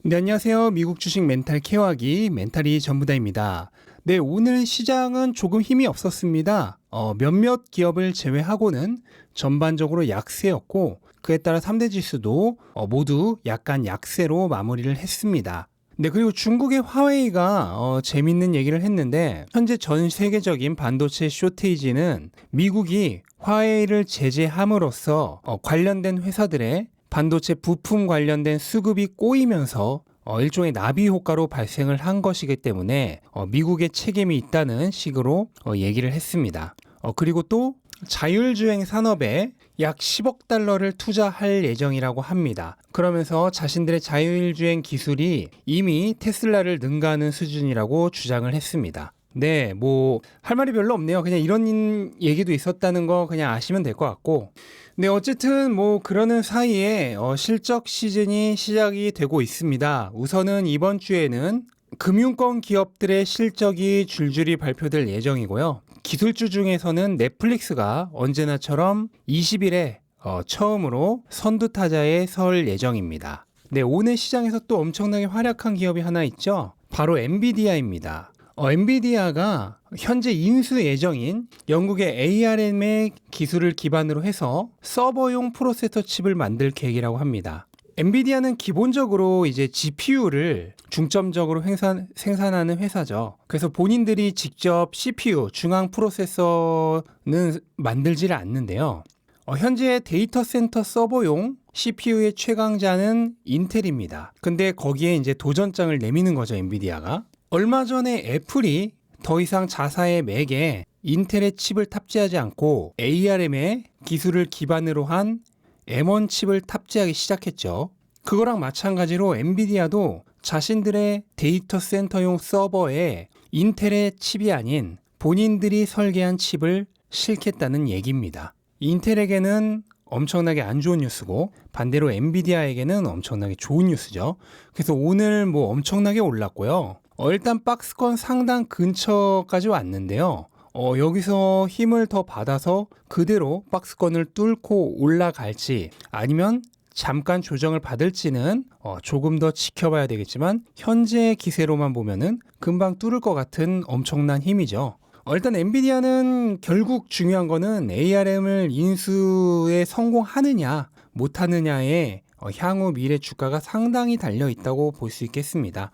네, 안녕하세요. 미국 주식 멘탈 케어하기 멘탈이 전부다입니다. 네, 오늘 시장은 조금 힘이 없었습니다. 몇몇 기업을 제외하고는 전반적으로 약세였고 그에 따라 3대 지수도 모두 약간 약세로 마무리를 했습니다. 네, 그리고 중국의 화웨이가 재밌는 얘기를 했는데 현재 전 세계적인 반도체 쇼테이지는 미국이 화웨이를 제재함으로써 관련된 회사들의 반도체 부품 관련된 수급이 꼬이면서 일종의 나비 효과로 발생을 한 것이기 때문에 미국의 책임이 있다는 식으로 얘기를 했습니다. 그리고 또 자율주행 산업에 약 10억 달러를 투자할 예정이라고 합니다. 그러면서 자신들의 자율주행 기술이 이미 테슬라를 능가하는 수준이라고 주장을 했습니다. 네, 할 말이 별로 없네요. 그냥 이런 얘기도 있었다는 거 그냥 아시면 될 것 같고. 네, 어쨌든 그러는 사이에 실적 시즌이 시작이 되고 있습니다. 우선은 이번 주에는 금융권 기업들의 실적이 줄줄이 발표될 예정이고요. 기술주 중에서는 넷플릭스가 언제나처럼 20일에 처음으로 선두타자에 설 예정입니다. 네, 오늘 시장에서 또 엄청나게 활약한 기업이 하나 있죠. 바로 엔비디아입니다. 엔비디아가 현재 인수 예정인 영국의 ARM의 기술을 기반으로 해서 서버용 프로세서 칩을 만들 계획이라고 합니다. 엔비디아는 기본적으로 이제 GPU를 중점적으로 생산하는 회사죠. 그래서 본인들이 직접 CPU, 중앙 프로세서는 만들지를 않는데요. 현재 데이터 센터 서버용 CPU의 최강자는 인텔입니다. 근데 거기에 이제 도전장을 내미는 거죠, 엔비디아가. 얼마 전에 애플이 더 이상 자사의 맥에 인텔의 칩을 탑재하지 않고 ARM의 기술을 기반으로 한 M1 칩을 탑재하기 시작했죠. 그거랑 마찬가지로 엔비디아도 자신들의 데이터 센터용 서버에 인텔의 칩이 아닌 본인들이 설계한 칩을 싣겠다는 얘기입니다. 인텔에게는 엄청나게 안 좋은 뉴스고 반대로 엔비디아에게는 엄청나게 좋은 뉴스죠. 그래서 오늘 엄청나게 올랐고요. 일단 박스권 상단 근처까지 왔는데요. 여기서 힘을 더 받아서 그대로 박스권을 뚫고 올라갈지 아니면 잠깐 조정을 받을지는 조금 더 지켜봐야 되겠지만 현재 기세로만 보면은 금방 뚫을 것 같은 엄청난 힘이죠. 일단 엔비디아는 결국 중요한 거는 ARM을 인수에 성공하느냐 못하느냐에 향후 미래 주가가 상당히 달려 있다고 볼 수 있겠습니다.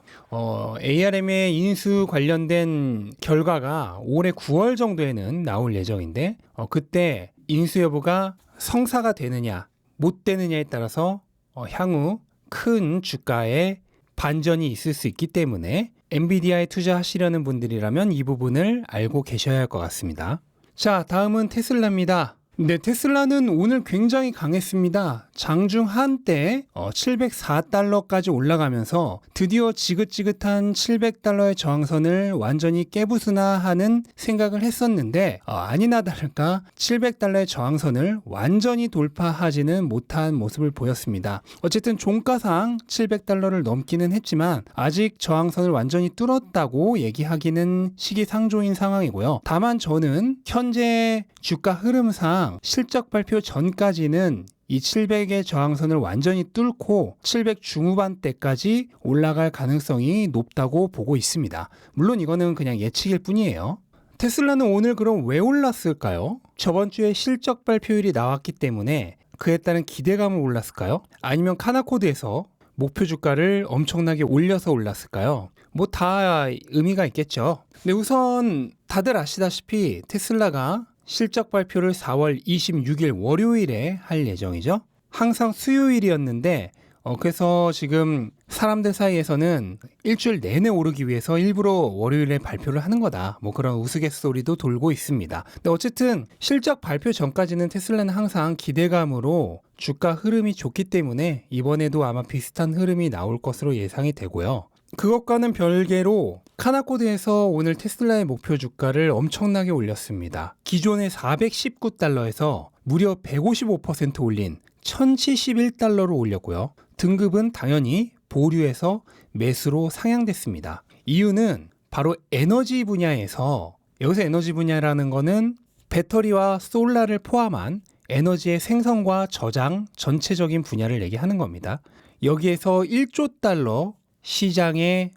ARM의 인수 관련된 결과가 올해 9월 정도에는 나올 예정인데 그때 인수 여부가 성사가 되느냐 못 되느냐에 따라서 향후 큰 주가에 반전이 있을 수 있기 때문에 엔비디아에 투자하시려는 분들이라면 이 부분을 알고 계셔야 할 것 같습니다. 자, 다음은 테슬라입니다. 네, 테슬라는 오늘 굉장히 강했습니다. 장중 한때 704달러까지 올라가면서 드디어 지긋지긋한 700달러의 저항선을 완전히 깨부수나 하는 생각을 했었는데 아니나 다를까 700달러의 저항선을 완전히 돌파하지는 못한 모습을 보였습니다. 어쨌든 종가상 700달러를 넘기는 했지만 아직 저항선을 완전히 뚫었다고 얘기하기는 시기상조인 상황이고요. 다만 저는 현재 주가 흐름상 실적 발표 전까지는 이 700의 저항선을 완전히 뚫고 700 중후반대까지 올라갈 가능성이 높다고 보고 있습니다. 물론 이거는 그냥 예측일 뿐이에요. 테슬라는 오늘 그럼 왜 올랐을까요? 저번 주에 실적 발표일이 나왔기 때문에 그에 따른 기대감을 올랐을까요? 아니면 카나코드에서 목표 주가를 엄청나게 올려서 올랐을까요? 다 의미가 있겠죠. 근데 우선 다들 아시다시피 테슬라가 실적 발표를 4월 26일 월요일에 할 예정이죠. 항상 수요일이었는데 그래서 지금 사람들 사이에서는 일주일 내내 오르기 위해서 일부러 월요일에 발표를 하는 거다. 그런 우스갯소리도 돌고 있습니다. 근데 어쨌든 실적 발표 전까지는 테슬라는 항상 기대감으로 주가 흐름이 좋기 때문에 이번에도 아마 비슷한 흐름이 나올 것으로 예상이 되고요. 그것과는 별개로 카나코드에서 오늘 테슬라의 목표 주가를 엄청나게 올렸습니다. 기존의 419달러에서 무려 155% 올린 1071달러로 올렸고요. 등급은 당연히 보류에서 매수로 상향됐습니다. 이유는 바로 에너지 분야에서 여기서 에너지 분야라는 거는 배터리와 솔라를 포함한 에너지의 생성과 저장 전체적인 분야를 얘기하는 겁니다. 여기에서 1조 달러 시장의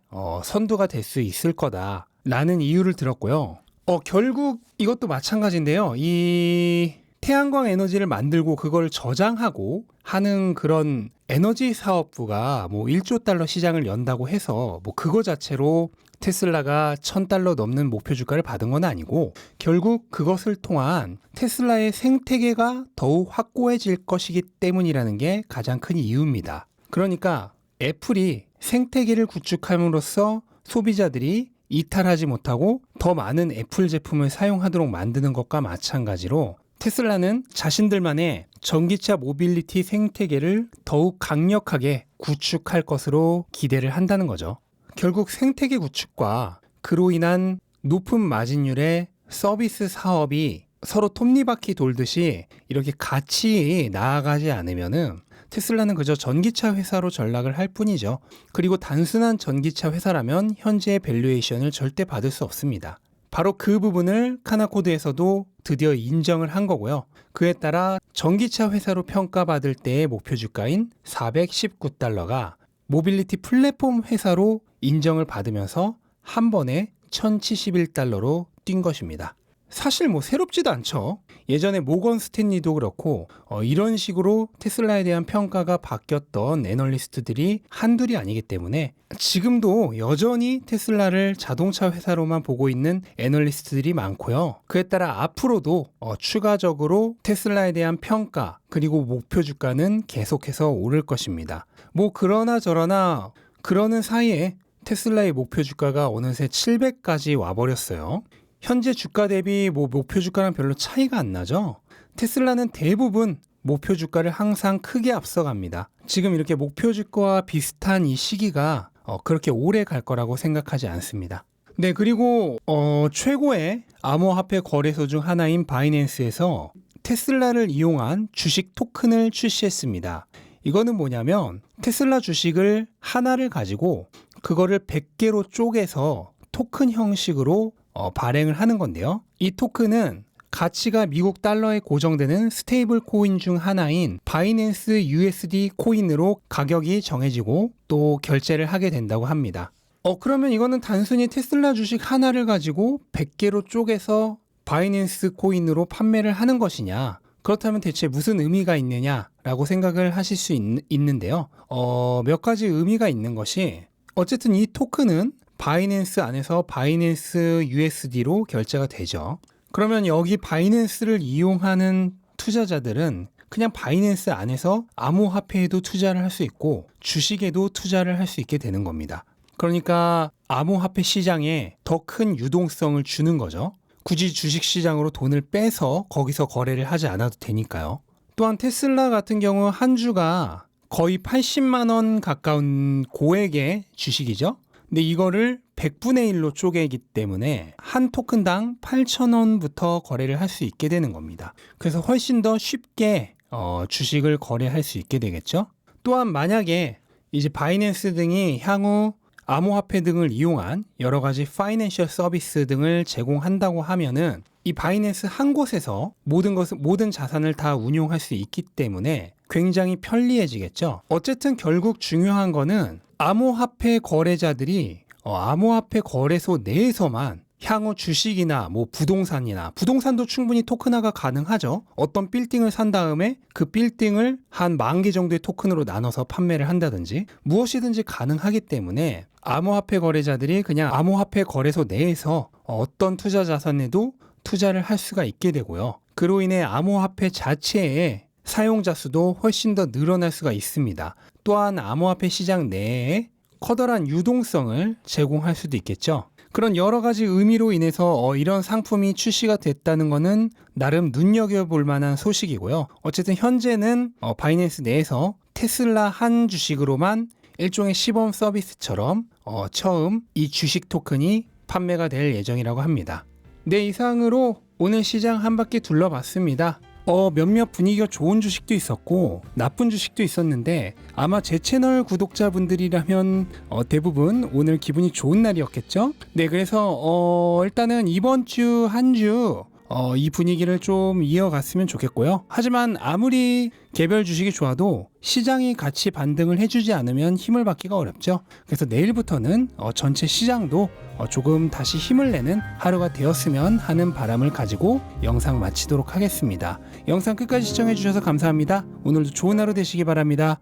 선두가 될 수 있을 거다라는 이유를 들었고요. 결국 이것도 마찬가지인데요. 이 태양광 에너지를 만들고 그걸 저장하고 하는 그런 에너지 사업부가 뭐 1조 달러 시장을 연다고 해서 뭐 그거 자체로 테슬라가 $1,000 넘는 목표 주가를 받은 건 아니고, 결국 그것을 통한 테슬라의 생태계가 더욱 확고해질 것이기 때문이라는 게 가장 큰 이유입니다. 그러니까 애플이 생태계를 구축함으로써 소비자들이 이탈하지 못하고 더 많은 애플 제품을 사용하도록 만드는 것과 마찬가지로 테슬라는 자신들만의 전기차 모빌리티 생태계를 더욱 강력하게 구축할 것으로 기대를 한다는 거죠. 결국 생태계 구축과 그로 인한 높은 마진율의 서비스 사업이 서로 톱니바퀴 돌듯이 이렇게 같이 나아가지 않으면은 테슬라는 그저 전기차 회사로 전락을 할 뿐이죠. 그리고 단순한 전기차 회사라면 현재의 밸류에이션을 절대 받을 수 없습니다. 바로 그 부분을 카나코드에서도 드디어 인정을 한 거고요. 그에 따라 전기차 회사로 평가받을 때의 목표 주가인 $419가 모빌리티 플랫폼 회사로 인정을 받으면서 한 번에 $1,071로 뛴 것입니다. 사실 뭐 새롭지도 않죠. 예전에 모건 스탠리도 그렇고 이런 식으로 테슬라에 대한 평가가 바뀌었던 애널리스트들이 한둘이 아니기 때문에 지금도 여전히 테슬라를 자동차 회사로만 보고 있는 애널리스트들이 많고요. 그에 따라 앞으로도 추가적으로 테슬라에 대한 평가 그리고 목표 주가는 계속해서 오를 것입니다. 뭐 그러나 저러나 그러는 사이에 테슬라의 목표 주가가 어느새 700까지 와버렸어요. 현재 주가 대비 뭐 목표 주가랑 별로 차이가 안 나죠. 테슬라는 대부분 목표 주가를 항상 크게 앞서갑니다. 지금 이렇게 목표 주가와 비슷한 이 시기가 그렇게 오래 갈 거라고 생각하지 않습니다. 네, 그리고 최고의 암호화폐 거래소 중 하나인 바이낸스에서 테슬라를 이용한 주식 토큰을 출시했습니다. 이거는 뭐냐면 테슬라 주식을 하나를 가지고 그거를 100개로 쪼개서 토큰 형식으로 발행을 하는 건데요. 이 토큰은 가치가 미국 달러에 고정되는 스테이블 코인 중 하나인 바이낸스 USD 코인으로 가격이 정해지고 또 결제를 하게 된다고 합니다. 그러면 이거는 단순히 테슬라 주식 하나를 가지고 100개로 쪼개서 바이낸스 코인으로 판매를 하는 것이냐? 그렇다면 대체 무슨 의미가 있느냐라고 생각을 하실 수 있는데요. 몇 가지 의미가 있는 것이, 어쨌든 이 토큰은 바이낸스 안에서 바이낸스 USD로 결제가 되죠. 그러면 여기 바이낸스를 이용하는 투자자들은 그냥 바이낸스 안에서 암호화폐에도 투자를 할 수 있고 주식에도 투자를 할 수 있게 되는 겁니다. 그러니까 암호화폐 시장에 더 큰 유동성을 주는 거죠. 굳이 주식시장으로 돈을 빼서 거기서 거래를 하지 않아도 되니까요. 또한 테슬라 같은 경우 한 주가 거의 80만 원 가까운 고액의 주식이죠. 근데 이거를 100분의 1로 쪼개기 때문에 한 토큰당 8,000원부터 거래를 할 수 있게 되는 겁니다. 그래서 훨씬 더 쉽게 주식을 거래할 수 있게 되겠죠. 또한 만약에 이제 바이낸스 등이 향후 암호화폐 등을 이용한 여러 가지 파이낸셜 서비스 등을 제공한다고 하면은 이 바이낸스 한 곳에서 모든 자산을 다 운용할 수 있기 때문에 굉장히 편리해지겠죠. 어쨌든 결국 중요한 거는 암호화폐 거래자들이 암호화폐 거래소 내에서만 향후 주식이나 뭐 부동산도 충분히 토큰화가 가능하죠. 어떤 빌딩을 산 다음에 그 빌딩을 한 10,000개 정도의 토큰으로 나눠서 판매를 한다든지 무엇이든지 가능하기 때문에 암호화폐 거래자들이 그냥 암호화폐 거래소 내에서 어떤 투자 자산에도 투자를 할 수가 있게 되고요. 그로 인해 암호화폐 자체의 사용자 수도 훨씬 더 늘어날 수가 있습니다. 또한 암호화폐 시장 내에 커다란 유동성을 제공할 수도 있겠죠. 그런 여러 가지 의미로 인해서 이런 상품이 출시가 됐다는 것은 나름 눈여겨볼 만한 소식이고요. 어쨌든 현재는 바이낸스 내에서 테슬라 한 주식으로만 일종의 시범 서비스처럼 처음 이 주식 토큰이 판매가 될 예정이라고 합니다. 네, 이상으로 오늘 시장 한 바퀴 둘러봤습니다. 몇몇 분위기가 좋은 주식도 있었고 나쁜 주식도 있었는데 아마 제 채널 구독자분들이라면 대부분 오늘 기분이 좋은 날이었겠죠? 네, 그래서 일단은 이번 주 한 주 이 분위기를 좀 이어갔으면 좋겠고요. 하지만 아무리 개별 주식이 좋아도 시장이 같이 반등을 해주지 않으면 힘을 받기가 어렵죠. 그래서 내일부터는 전체 시장도 조금 다시 힘을 내는 하루가 되었으면 하는 바람을 가지고 영상 마치도록 하겠습니다. 영상 끝까지 시청해 주셔서 감사합니다. 오늘도 좋은 하루 되시기 바랍니다.